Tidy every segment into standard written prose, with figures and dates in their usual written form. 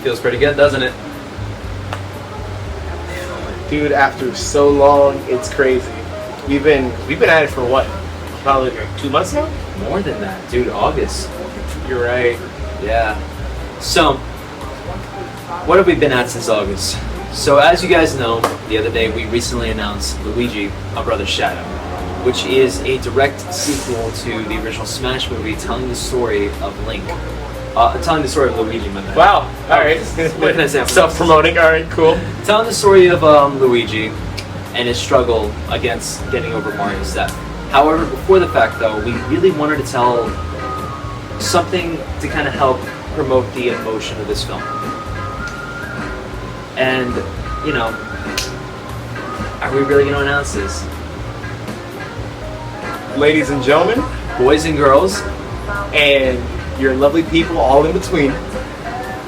Feels pretty good, doesn't it? Dude, after so long, it's crazy. We've been at it for what? Probably like 2 months now? More than that, dude. August. You're right. Yeah. So, what have we been at since August? So, as you guys know, the other day we recently announced Luigi, A Brother's Shadow, which is a direct sequel to the original Smash movie telling the story of Link. Telling the story of Luigi, my bad. Wow. Alright. What can I say? Self-promoting. Alright, cool. Telling the story of Luigi and his struggle against getting over Mario's death. However, before the fact, though, we really wanted to tell something to kind of help promote the emotion of this film. And, you know, are we really going to announce this? Ladies and gentlemen, Boys and girls, and your lovely people all in between,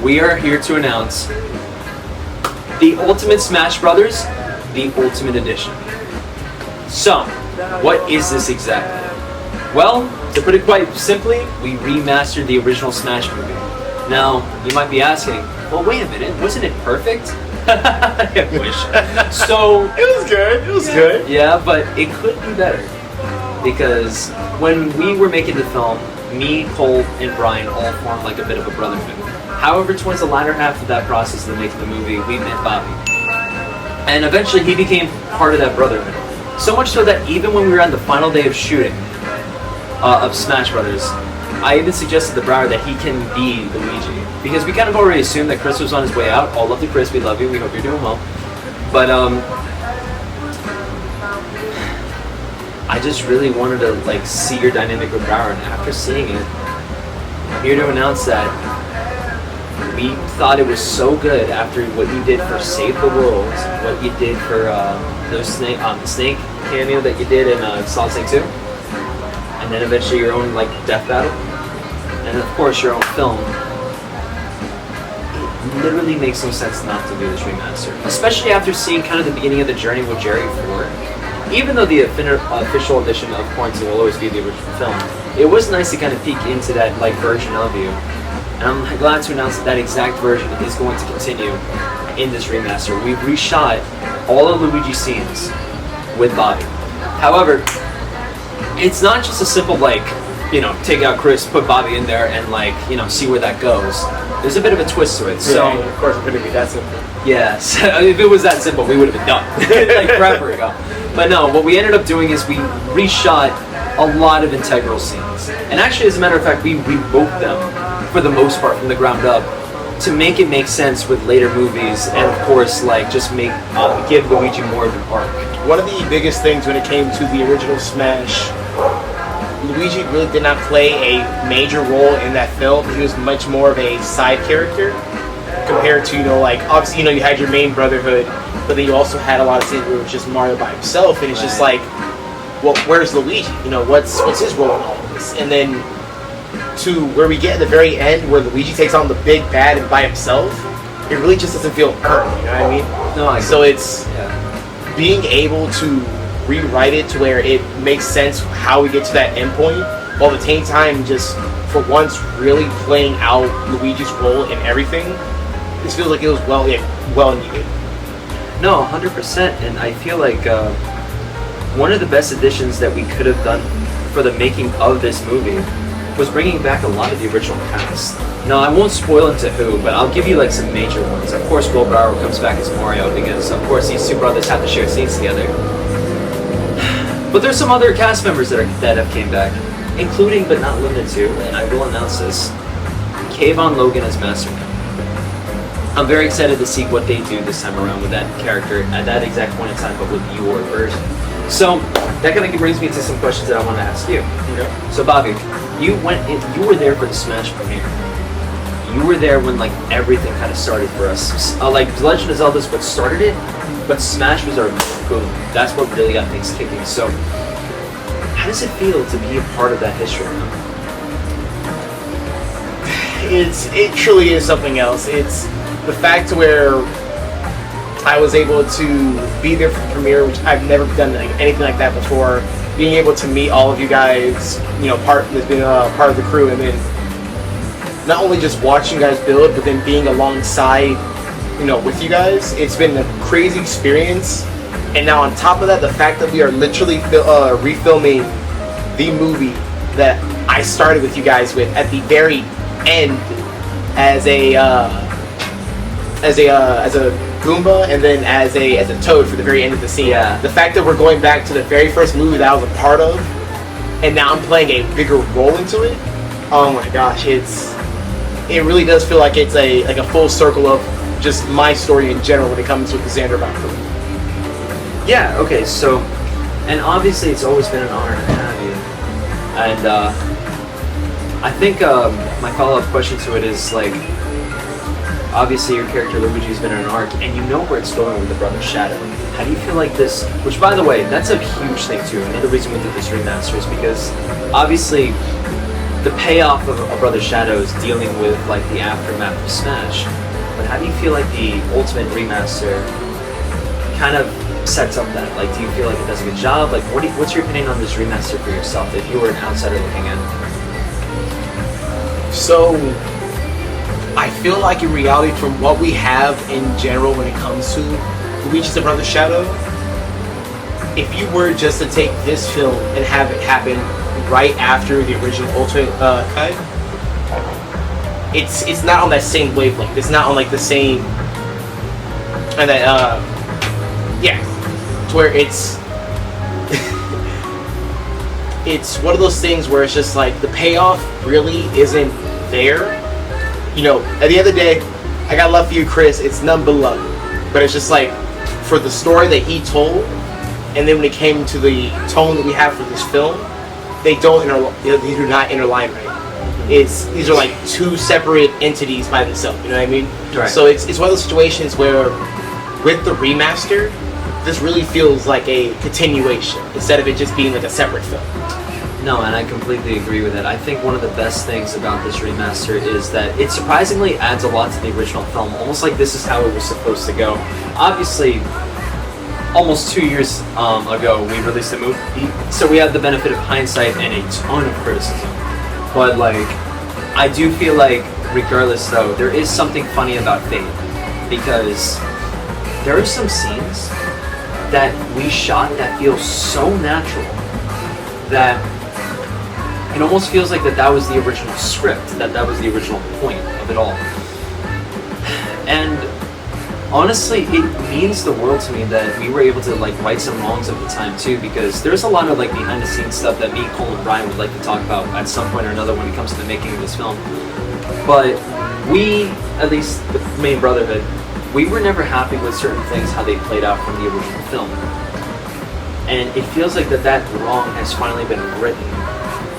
we are here to announce the Ultimate Smash Brothers, the Ultimate Edition. So, what is this exactly? Well, to put it quite simply, we remastered the original Smash movie. Now, you might be asking, well, wait a minute, wasn't it perfect? I wish. So, it was good. It was good. Yeah, but it could be better. Because when we were making the film, me, Cole, and Brian all formed like a bit of a brotherhood. However, towards the latter half of that process of making the movie, we met Bobby. And eventually he became part of that brotherhood. So much so that even when we were on the final day of shooting of Smash Brothers, I even suggested to Brower that he can be Luigi. Because we kind of already assumed that Chris was on his way out. All love to Chris, we love you, we hope you're doing well. But I just really wanted to like see your dynamic with Brower, and after seeing it, I'm here to announce that we thought it was so good after what you did for Save the World, what you did for the snake cameo that you did in Solid Snake 2, and then eventually your own like death battle, and of course your own film. It literally makes no sense not to do this remaster, especially after seeing kind of the beginning of the journey with Jerry Ford. Even though the official edition of Quarantine will always be the original film, it was nice to kind of peek into that like version of you. And I'm glad to announce that exact version is going to continue in this remaster. We've reshot all of Luigi's scenes with Bobby. However, it's not just a simple like, you know, take out Chris, put Bobby in there, and like, you know, see where that goes. There's a bit of a twist to it. So yeah, of course, it couldn't be that simple. Yes, if it was that simple, we would have been done like forever ago. But no, what we ended up doing is we reshot a lot of integral scenes. And actually, as a matter of fact, we rewrote them, for the most part, from the ground up, to make it make sense with later movies, and of course, like, just make give Luigi more of an arc. One of the biggest things when it came to the original Smash, Luigi really did not play a major role in that film. He was much more of a side character, compared to, you know, like, obviously, you know, you had your main brotherhood, but then you also had a lot of scenes where it was just Mario by himself, and it's just like, well, where's Luigi? You know, what's his role in all of this? And then to where we get at the very end, where Luigi takes on the big bad and by himself, it really just doesn't feel earned, you know what I mean? No, so it's being able to rewrite it to where it makes sense how we get to that end point, while at the same time just, for once, really playing out Luigi's role in everything. This feels like it was well needed. No, 100%, and I feel like one of the best additions that we could have done for the making of this movie was bringing back a lot of the original cast. Now, I won't spoil into who, but I'll give you like some major ones. Of course, Will Brower comes back as Mario because, of course, these two brothers have to share scenes together. But there's some other cast members that have came back, including but not limited to, and I will announce this, Kayvon Logan as Master Man. I'm very excited to see what they do this time around with that character at that exact point in time, but with your version. So that kind of brings me to some questions that I want to ask you. Okay. So Bobby, you were there for the Smash premiere. You were there when like everything kind of started for us. Like Legend of Zelda is what started it, but Smash was our boom. That's what really got things kicking. So how does it feel to be a part of that history now? It truly is something else. It's the fact where I was able to be there for the premiere, which I've never done anything like that before. Being able to meet all of you guys, you know, being a part of the crew, and then not only just watching you guys build, but then being alongside, with you guys. It's been a crazy experience. And now on top of that, the fact that we are literally refilming the movie that I started with you guys with at the very end as a Goomba and then as a Toad for the very end of the scene. Yeah. The fact that we're going back to the very first movie that I was a part of, and now I'm playing a bigger role into it. Oh my gosh, it really does feel like it's like a full circle of just my story in general when it comes with the Zaandarbrow. Yeah. Okay. So, and obviously it's always been an honor to have you. And I think my follow-up question to it is like, obviously your character Luigi's been in an arc, and you know where it's going with the Brother Shadow. How do you feel like this? Which, by the way, that's a huge thing too. Another reason we did this remaster is because obviously the payoff of a Brother Shadow is dealing with like the aftermath of Smash. But how do you feel like the Ultimate Remaster kind of sets up that? Like, do you feel like it does a good job? Like, what's your opinion on this remaster for yourself if you were an outsider looking in? So, I feel like in reality, from what we have in general when it comes to Luigi's the Brother Shadow, if you were just to take this film and have it happen right after the original Ultimate cut, it's not on that same wavelength. It's not on like the same, and that to where it's it's one of those things where it's just like the payoff really isn't there. At the end of the day, I got love for you, Chris. It's none but love. But it's just like, for the story that he told, and then when it came to the tone that we have for this film, they do not interline right. These are like two separate entities by themselves. You know what I mean? Right. So it's one of those situations where, with the remaster, this really feels like a continuation instead of it just being like a separate film. No, and I completely agree with it. I think one of the best things about this remaster is that it surprisingly adds a lot to the original film, almost like this is how it was supposed to go. Obviously, almost 2 years ago, we released a movie, so we had the benefit of hindsight and a ton of criticism. But, like, I do feel like, regardless though, there is something funny about Fate, because there are some scenes that we shot that feel so natural that it almost feels like that was the original script, that was the original point of it all. And honestly, it means the world to me that we were able to like right some wrongs at the time too, because there's a lot of like behind the scenes stuff that me, Cole, and Brian would like to talk about at some point or another when it comes to the making of this film. But we, at least the main Brotherhood, we were never happy with certain things, how they played out from the original film. And it feels like that wrong has finally been written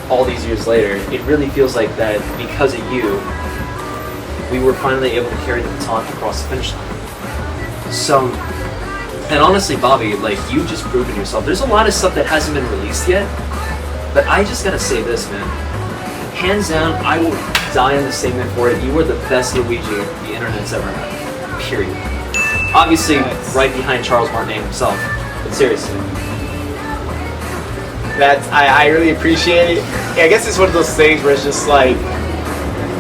all these years later. It really feels like that because of you, we were finally able to carry the baton across the finish line. So, and honestly, Bobby, like, you've just proven yourself. There's a lot of stuff that hasn't been released yet, but I just gotta say this, man. Hands down, I will die on the statement for it. You were the best Luigi the internet's ever had. Period. Obviously, right behind Charles Martinet himself, but seriously. I really appreciate it. Yeah, I guess it's one of those things where it's just like,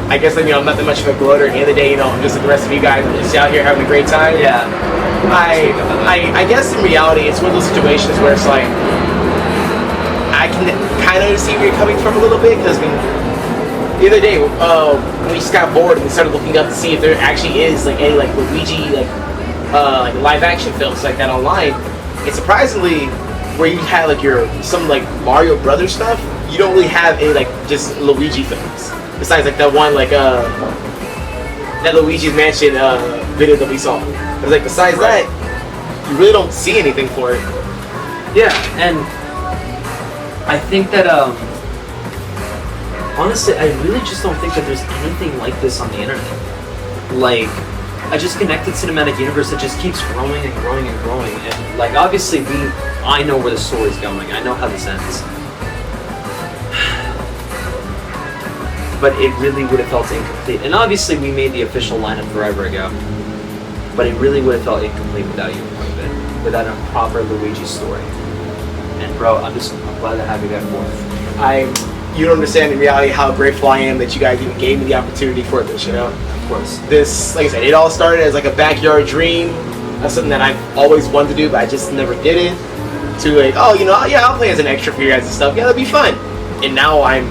I guess, I'm not that much of a gloater. At the end of the day, I'm just like the rest of you guys. I'm just out here having a great time. Yeah. I guess in reality, it's one of those situations where it's like, I can kind of see where you're coming from a little bit, because the other day, when we just got bored and we started looking up to see if there actually is like any like Luigi like live action films like that online, and surprisingly, where you had like some like Mario Brothers stuff, you don't really have any like just Luigi films. Besides like that one like that Luigi's Mansion video that we saw. But like besides that, you really don't see anything for it. Yeah, and I think that honestly, I really just don't think that there's anything like this on the internet. Like, I just connected cinematic universe that just keeps growing and growing and growing. And like, obviously, I know where the story's going. I know how this ends. But it really would have felt incomplete. And obviously, we made the official lineup forever ago. But it really would have felt incomplete without you, without a proper Luigi story. And bro, I'm glad to have you back forth. you don't understand in reality how grateful I am that you guys even gave me the opportunity for this, you know? Of course. This, like I said, it all started as like a backyard dream. That's something that I've always wanted to do, but I just never did it. To like, oh, you know, yeah, I'll play as an extra for you guys and stuff. Yeah, that'd be fun. And now I'm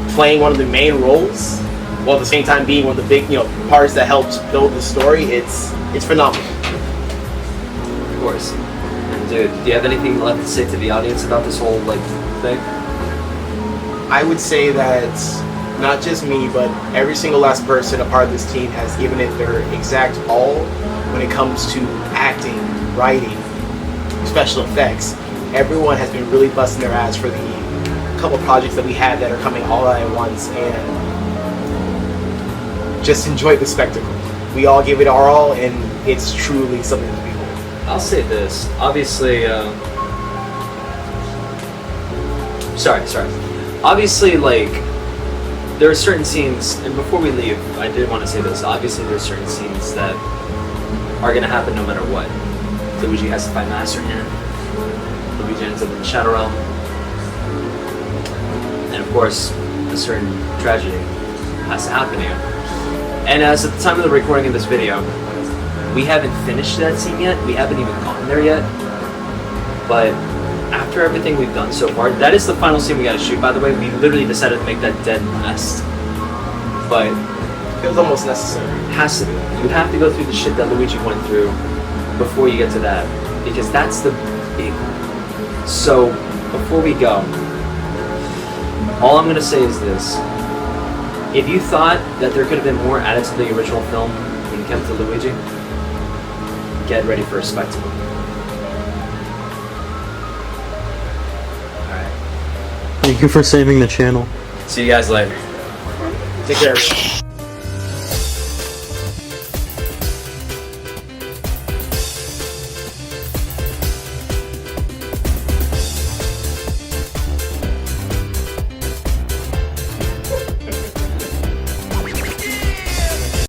playing one of the main roles, while at the same time being one of the big, you know, parts that helps build the story. It's phenomenal. Of course. And dude, do you have anything left to say to the audience about this whole like thing? I would say that not just me, but every single last person a part of this team has given it their exact all when it comes to acting, writing, special effects. Everyone has been really busting their ass for the couple projects that we had that are coming all out at once, and just enjoy the spectacle. We all give it our all, and it's truly something to behold. I'll say this. Obviously, sorry. Obviously, like, there are certain scenes, and before we leave, I did want to say this. Obviously, there are certain scenes that are going to happen no matter what. Luigi has to fight Master Hand. Luigi ends up in the Shadow Realm. And of course, a certain tragedy has to happen here. And as at the time of the recording of this video, we haven't finished that scene yet. We haven't even gotten there yet. But after everything we've done so far, that is the final scene we gotta shoot, by the way. We literally decided to make that dead last. But it was almost necessary. Has to be. You have to go through the shit that Luigi went through before you get to that. Because that's the big one. So, before we go, all I'm gonna say is this. If you thought that there could have been more added to the original film when it came to Luigi, get ready for a spectacle. Alright. Thank you for saving the channel. See you guys later. Take care.